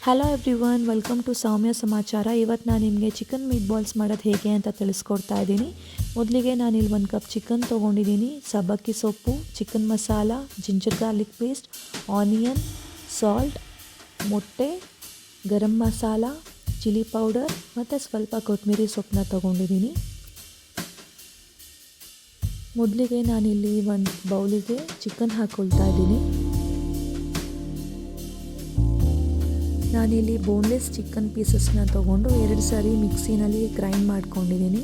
Hello everyone, welcome to ಸೌಮ್ಯ ಸಮಾಚಾರ. ಇವತ್ತು ನಾನು ನಿಮಗೆ ಚಿಕನ್ ಮೀಟ್ ಬಾಲ್ಸ್ ಮಾಡೋದು ಹೇಗೆ ಅಂತ ತಿಳಿಸ್ಕೊಡ್ತಾ ಇದ್ದೀನಿ. ಮೊದಲಿಗೆ ನಾನಿಲ್ಲಿ 1 ಕಪ್ ಚಿಕನ್ ತೊಗೊಂಡಿದ್ದೀನಿ. ಸಬ್ಬಕ್ಕಿ ಸೊಪ್ಪು, chicken masala, ginger garlic paste, onion, salt, ಮೊಟ್ಟೆ, ಗರಂ ಮಸಾಲ, ಚಿಲ್ಲಿ ಪೌಡರ್ ಮತ್ತು ಸ್ವಲ್ಪ ಕೊತ್ತಂಬರಿ ಸೊಪ್ಪನ್ನ ತೊಗೊಂಡಿದ್ದೀನಿ. ಮೊದಲಿಗೆ ನಾನಿಲ್ಲಿ ಒಂದು ಬೌಲಿಗೆ ಚಿಕನ್ ಹಾಕ್ಕೊಳ್ತಾ ಇದ್ದೀನಿ. ನಾನಿಲ್ಲಿ ಬೋನ್ಲೆಸ್ ಚಿಕನ್ ಪೀಸಸ್ನ ತೊಗೊಂಡು 2 ಸಾರಿ ಮಿಕ್ಸಿನಲ್ಲಿ ಗ್ರೈಂಡ್ ಮಾಡ್ಕೊಂಡಿದ್ದೀನಿ.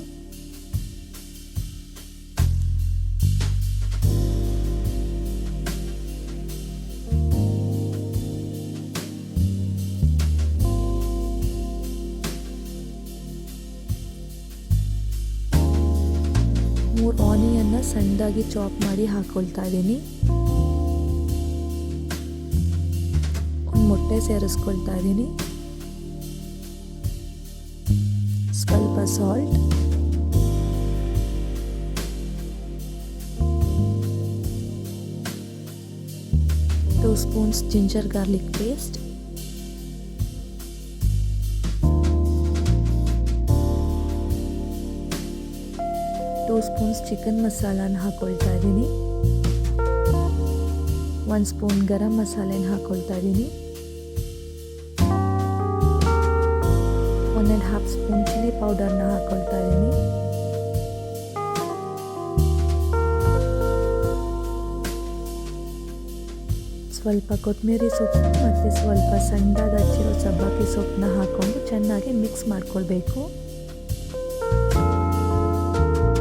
ಮೂರು ಆನಿಯನ್ನ ಸಣ್ಣದಾಗಿ ಚಾಪ್ ಮಾಡಿ ಹಾಕ್ಕೊಳ್ತಾ ಇದ್ದೀನಿ. ಮೊಟ್ಟೆ ಸೇರಿಸ್ಕೊಳ್ತಾ ಇದ್ದೀನಿ. ಸ್ವಲ್ಪ salt, 2 spoons ginger garlic paste, 2 spoons chicken ಮಸಾಲಾನ ಹಾಕ್ಕೊಳ್ತಾ ಇದ್ದೀನಿ. 1 ಸ್ಪೂನ್ ಗರಂ ಮಸಾಲೆನ ಹಾಕ್ಕೊಳ್ತಾ ಇದ್ದೀನಿ. 1.5 ಸ್ಪೂನ್ ಚಿಲ್ಲಿ ಪೌಡರ್ನ ಹಾಕ್ಕೊಳ್ತಾ ಇದ್ದೀನಿ. ಸ್ವಲ್ಪ ಕೊತ್ತಂಬರಿ ಸೊಪ್ಪು ಮತ್ತು ಸ್ವಲ್ಪ ಸಣ್ಣದಾಗಿ ಹಚ್ಚಿರೋ ಸಬ್ಬಕ್ಕಿ ಸೊಪ್ಪನ್ನ ಹಾಕ್ಕೊಂಡು ಚೆನ್ನಾಗಿ ಮಿಕ್ಸ್ ಮಾಡ್ಕೊಳ್ಬೇಕು.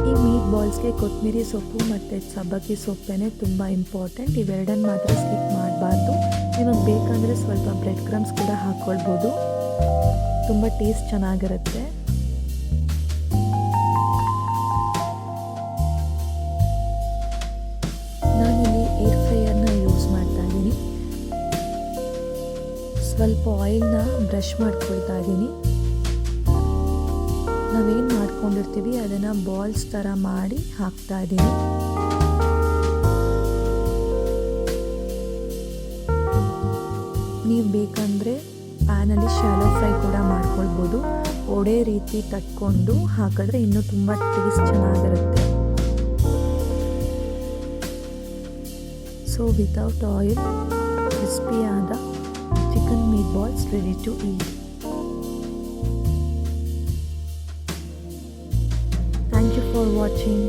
ಈ ಮೀಟ್ ಬಾಲ್ಸ್ಗೆ ಕೊತ್ತಂಬರಿ ಸೊಪ್ಪು ಮತ್ತು ಸಬ್ಬಕ್ಕಿ ಸೊಪ್ಪೇ ತುಂಬ ಇಂಪಾರ್ಟೆಂಟ್. ಇವೆರಡನ್ನು ಮಾತ್ರ ಸ್ಕಿಪ್ ಮಾಡಬಾರ್ದು. ನಿಮಗೆ ಬೇಕಂದರೆ ಸ್ವಲ್ಪ ಬ್ರೆಡ್ ಕ್ರಮ್ಸ್ ಕೂಡ ಹಾಕ್ಕೊಳ್ಬೋದು. ತುಂಬ ಟೇಸ್ಟ್ ಚೆನ್ನಾಗಿರುತ್ತೆ. ನಾನಿಲ್ಲಿ ಏರ್ ಫ್ರೈಯರ್ನ ಯೂಸ್ ಮಾಡ್ತಾ ಇದ್ದೀನಿ. ಸ್ವಲ್ಪ ಆಯಿಲ್ನ ಬ್ರಷ್ ಮಾಡ್ಕೊಳ್ತಾ ಇದ್ದೀನಿ. ನಾವೇನು ಮಾಡ್ಕೊಂಡಿರ್ತೀವಿ ಅದನ್ನು ಬಾಲ್ಸ್ ಥರ ಮಾಡಿ ಹಾಕ್ತಾ ಇದ್ದೀನಿ. ನೀವು ಬೇಕಂದರೆ ಪ್ಯಾನಲ್ಲಿ ಶಾಲೋ ಫ್ರೈ ಕೂಡ ಮಾಡ್ಕೊಳ್ಬೋದು. ಒಡೆ ರೀತಿ ತಟ್ಕೊಂಡು ಹಾಕಿದ್ರೆ ಇನ್ನೂ ತುಂಬ ಟೇಸ್ಟ್ ಚೆನ್ನಾಗಿರುತ್ತೆ. ಸೊ ವಿತೌಟ್ ಆಯಿಲ್ ಕ್ರಿಸ್ಪಿಯಾದ chicken meat balls ready to eat. Thank you for watching.